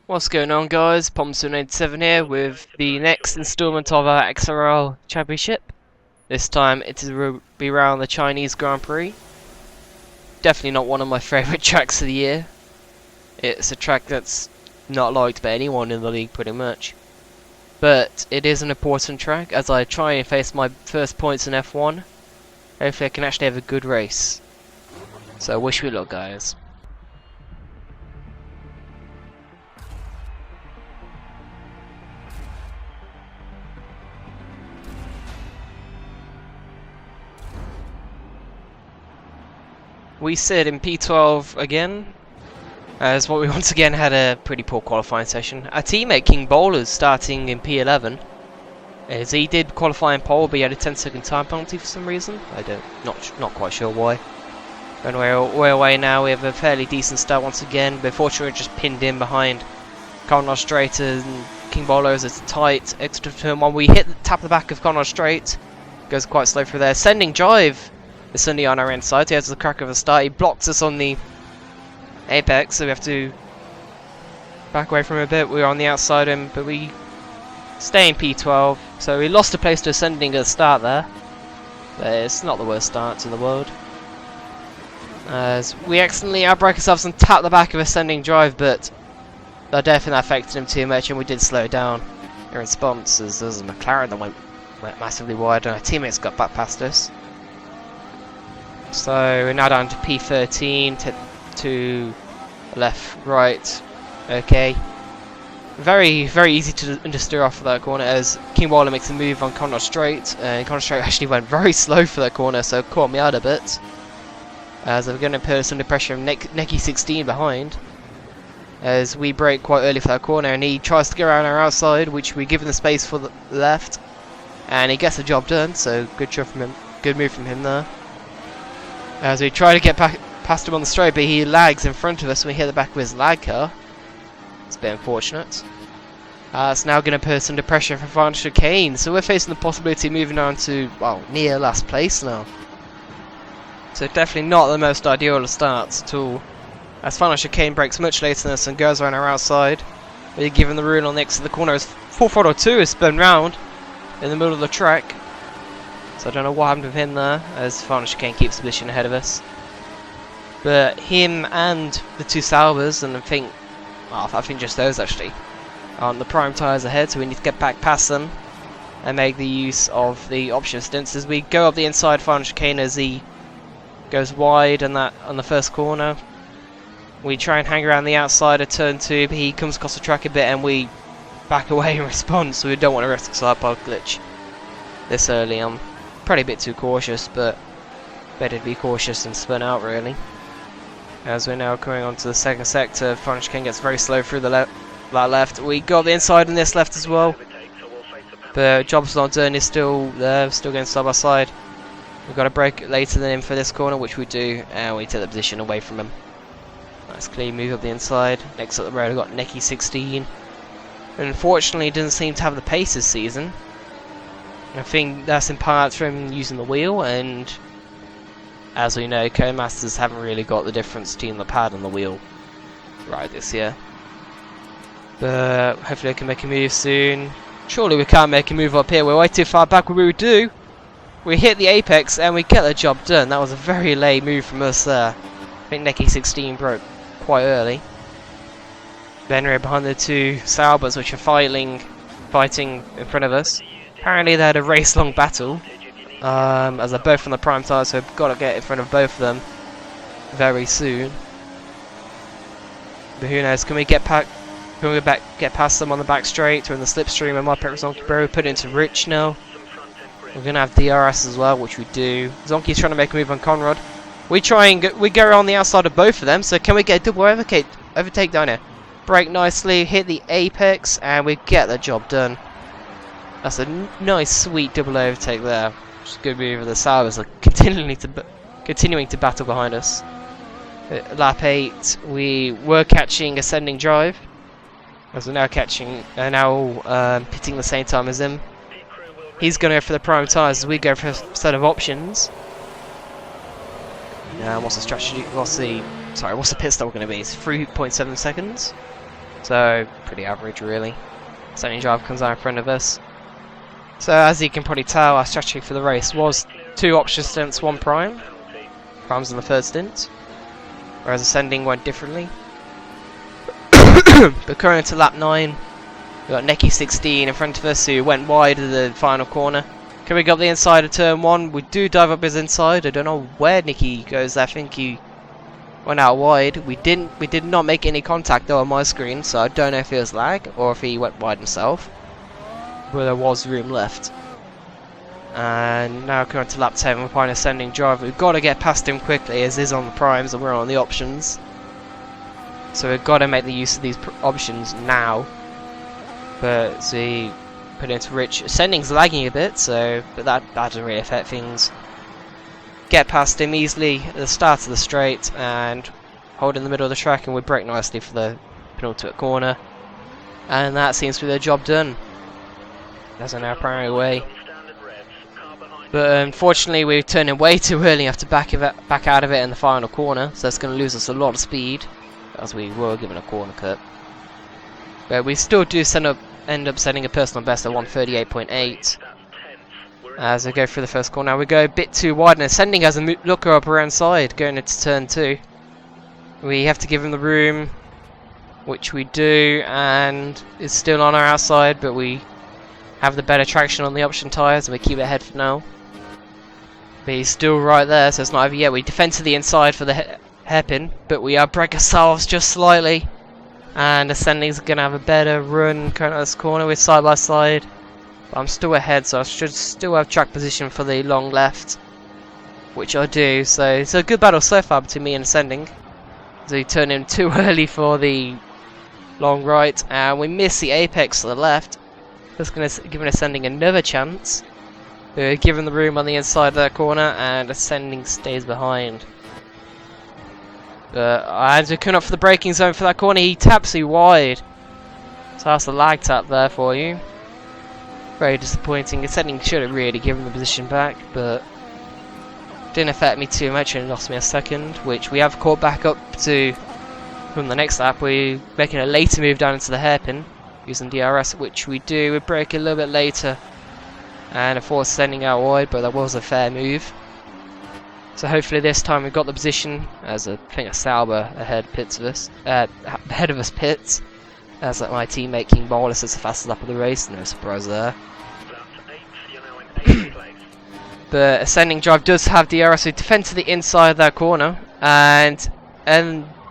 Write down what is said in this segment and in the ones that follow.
What's going on, guys? Pomson87 here with the next installment of our XRL Championship. This time it will be around the Chinese Grand Prix. Definitely not one of my favourite tracks of the year. It's a track that's not liked by anyone in the league pretty much. But it is an important track as I try and face my first points in F1. Hopefully I can actually have a good race. So wish me luck, guys. We sit in P12 again, as what we once again had a pretty poor qualifying session. Our teammate King Bowler's starting in P11, as he did qualify in pole, but he had a 10-second time penalty for some reason. Not quite sure why. Anyway, we're away now. We have a fairly decent start once again, but fortunately we're just pinned in behind Conrad Strait, and King Bowler is a tight extra turn one. We hit the tap the back of Conrad Strait, goes quite slow through there. Sending drive. It's Sunday on our inside. He has the crack of a start. He blocks us on the apex, so we have to back away from him a bit. We're on the outside of him, but we stay in P12. So we lost a place to Ascending at the start there. But it's not the worst start in the world. As we accidentally outbreak ourselves and tap the back of Ascending drive, but that definitely affected him too much, and we did slow down in response, as there was a McLaren that went massively wide, and our teammates got back past us. So we're now down to P13 to left, right. Okay. Very easy to steer off for that corner as King Bowler makes a move on Conrad Strait. Conrad Strait actually went very slow for that corner, so it caught me out a bit. As we're going to put us under pressure of Necky 16 behind. As we brake quite early for that corner, and he tries to go around our outside, which we give him the space for the left. And he gets the job done, so good job from him. Good move from him there. As we try to get past him on the straight, but he lags in front of us and we hit the back of his lag car. It's a bit unfortunate. It's now going to put us under pressure for final chicane, so we're facing the possibility of moving on to, well, near last place now. So definitely not the most ideal of starts at all. As final chicane breaks much later than us and goes around our outside. We're given the rule on next to the corner as full throttle 2 is spun round in the middle of the track. So I don't know what happened with him there, as final chicane keeps the position ahead of us. But him and the two Saubers, and I think just those actually, are on the prime tyres ahead, so we need to get back past them and make the use of the option stints as we go up the inside final chicane as he goes wide on the first corner. We try and hang around the outside of turn 2, but he comes across the track a bit and we back away in response, so we don't want to risk a side pod glitch this early on. Probably a bit too cautious, but better to be cautious than spin out really. As we're now coming onto the second sector, final chicane gets very slow through that left. We got the inside in this left as well, but job's not done. Is still there, still going side by side. We've got to brake later than him for this corner, which we do, and we take the position away from him. Nice clean move up the inside. Next up the road, we've got Necky 16. Unfortunately, he doesn't seem to have the pace this season. I think that's in part from using the wheel, and as we know, Codemasters haven't really got the difference between the pad and the wheel right this year. But hopefully I can make a move soon. Surely we can't make a move up here, we're way too far back. What we would do, we hit the apex and we get the job done. That was a very late move from us there. I think Necky 16 broke quite early. Then we're behind the two Saubers, which are fighting in front of us. Apparently they had a race-long battle, as they're both on the prime tyre, so we've got to get in front of both of them very soon. But who knows? Can we get past them on the back straight or in the slipstream? And my pet Zonky Bro put it into Rich now. We're gonna have DRS as well, which we do. Zonky's trying to make a move on Conrad. We go around the outside of both of them. So can we get a double overtake down here? Brake nicely, hit the apex, and we get the job done. That's a nice, sweet double overtake there. Which is a good move of the Saubers, like continuing to battle behind us. Lap 8, we were catching Ascending drive, as we're now pitting the same time as him. He's going to go for the prime tyres as we go for a set of options. What's the strategy? What's the pit stop going to be? It's 3.7 seconds. So, pretty average really. Ascending driver comes out in front of us. So, as you can probably tell, our strategy for the race was 2 option stints, 1 prime. Prime's in the third stint. Whereas Ascending went differently. But currently to lap 9, we've got Neki 16 in front of us who went wide of the final corner. Can we go up the inside of turn 1? We do dive up his inside. I don't know where Nicky goes. I think he went out wide. We did not make any contact though on my screen, so I don't know if it was lag or if he went wide himself. But there was room left. And now coming to lap 10, we're finding Ascending driver. We've got to get past him quickly as he's on the primes and we're on the options. So we've got to make the use of these options now. But see, put it into Rich. Ascending's lagging a bit, so but that doesn't really affect things. Get past him easily at the start of the straight and hold in the middle of the track, and we brake nicely for the penultimate corner. And that seems to be the job done. That's on our primary way. But unfortunately, we're turning way too early. Have to back out of it in the final corner, so that's going to lose us a lot of speed, as we were given a corner cut. But we still do end up setting a personal best at 138.8. As we go through the first corner, now we go a bit too wide, and Ascending has a looker up around side going into turn 2. We have to give him the room, which we do, and it's still on our outside, but we have the better traction on the option tyres, and we keep it ahead for now. But he's still right there, so it's not over yet. We defend to the inside for the hairpin, but we brake ourselves just slightly. And Ascending's going to have a better run currently at this corner with side by side. But I'm still ahead, so I should still have track position for the long left, which I do. So it's a good battle so far between me and Ascending. So we turn him too early for the long right, and we miss the apex to the left. That's going to give Ascending another chance. We're given the room on the inside of that corner, and Ascending stays behind. As we're coming up for the braking zone for that corner, he taps you wide. So that's the lag tap there for you. Very disappointing. Ascending should have really given the position back, but didn't affect me too much and lost me a second, which we have caught back up to from the next lap. We're making a later move down into the hairpin using DRS, which we do. We brake a little bit later and of course sending out wide, but that was a fair move. So hopefully this time we've got the position, as I think a Sauber ahead of us pits, as my teammate King Bolus is the fastest lap of the race, no surprise there. But Ascending drive does have DRS, so defend to the inside of that corner, but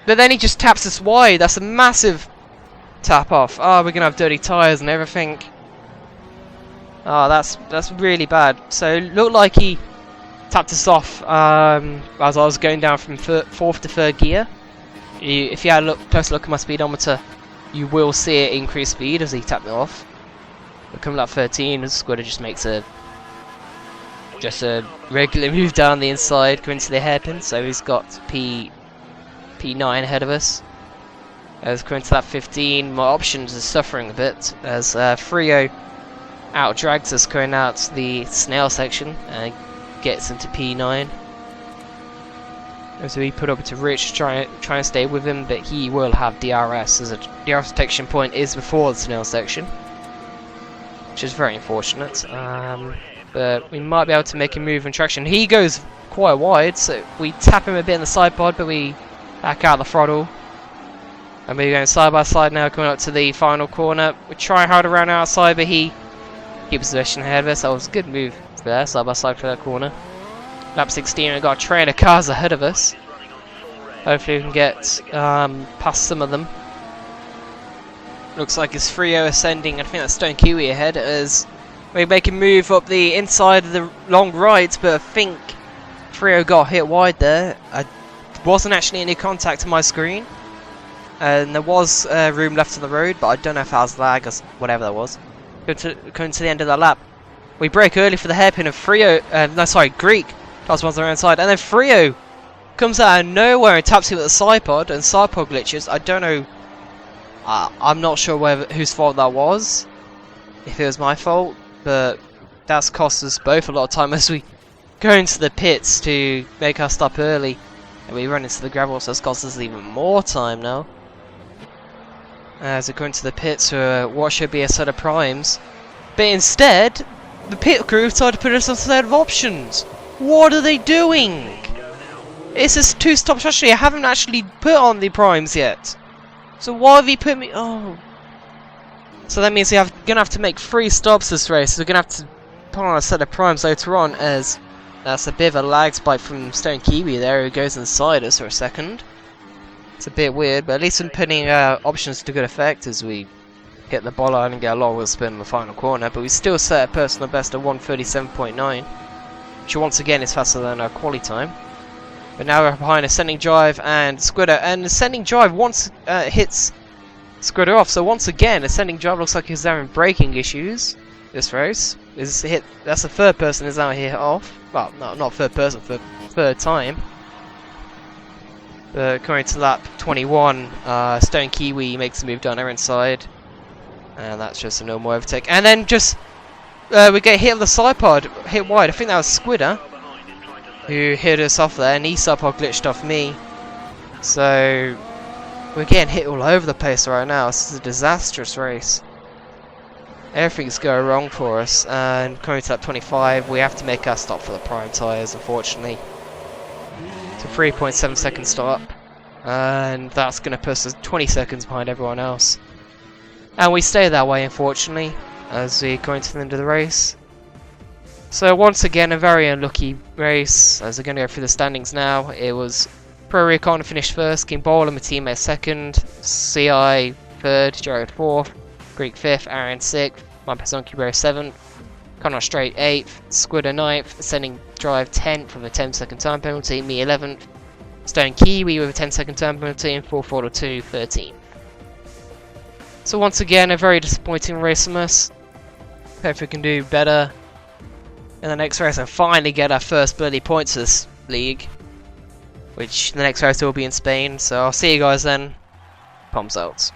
then he just taps us wide. That's a massive tap off. Oh, we're gonna have dirty tyres and everything. Oh, that's really bad. So it looked like he tapped us off as I was going down from 4th to 3rd gear. If you had a closer look at my speedometer, you will see it increase speed as he tapped me off. But coming up 13, Squidder just makes a regular move down the inside, going to the hairpin. So he's got P9 ahead of us. As coming to that 15, my options are suffering a bit as Frio out drags us going out the snail section and gets into P9. So we put up to Rich, try and stay with him, but he will have DRS, as a DRS detection point is before the snail section, which is very unfortunate. But we might be able to make a move in traction. He goes quite wide, so we tap him a bit in the side pod, but we back out the throttle. And we're going side by side now, coming up to the final corner. We try hard around outside, but he keeps position ahead of us. That was a good move there, side by side for that corner. Lap 16, we've got a train of cars ahead of us. Hopefully we can get past some of them. Looks like it's Frio Ascending. I think that's Stone Kiwi ahead as we make a move up the inside of the long right, but I think Frio got hit wide there. I wasn't actually any contact on my screen, and there was room left on the road, but I don't know if that was lag or whatever that was. Coming to the end of the lap, we brake early for the hairpin of Frio. Greek. That was on the inside, and then Frio comes out of nowhere and taps him with the side pod, and side pod glitches. I don't know. I'm not sure whose fault that was. If it was my fault, but that's cost us both a lot of time as we go into the pits to make our stop early, and we run into the gravel, so it's cost us even more time now. as we go into the pits for what should be a set of primes. But instead, the pit crew decided to put us on a set of options. What are they doing? It's a two-stop strategy. I haven't actually put on the primes yet. So why have you put me... Oh. So that means we're going to have to make 3 stops this race. We're going to have to put on a set of primes later on, as that's a bit of a lag spike from Stone Kiwi there, who goes inside us for a second. It's a bit weird, but at least I'm putting options to good effect as we hit the bollard and get a long wheel spin in the final corner. But we still set a personal best of 1:37.9, which once again is faster than our quali time. But now we're behind Ascending Drive and Squidder, and Ascending Drive once hits Squidder off. So once again, Ascending Drive looks like he's having braking issues this race. That's the third person is now hit off. Well, no, not third person, for third time. Coming to lap 21, Stone Kiwi makes a move down our inside, and that's just a normal overtake. And then just we get hit with the side pod, hit wide. I think that was Squidder who hit us off there, and side pod glitched off me. So we're getting hit all over the place right now. This is a disastrous race. Everything's going wrong for us, and coming to lap 25, we have to make our stop for the prime tyres, unfortunately. It's a 3.7 second stop, and that's going to put us 20 seconds behind everyone else. And we stay that way, unfortunately, as we go into the end of the race. So once again, a very unlucky race, as we're going to go through the standings now. It was Pro Recon finished first, King Bowl and my teammate second, CI third, Jared fourth, Greek 5th, Aaron 6th, my Pazonki Bro 7th, Connor Straight 8th, Squidder 9th, Ascending Drive 10th with a 10-second time penalty, me 11th, Stone Kiwi with a 10-second time penalty, and 442 13th. So once again, a very disappointing race from us. Hope we can do better in the next race and finally get our first bloody points of this league, which the next race will be in Spain. So I'll see you guys then. Palms out.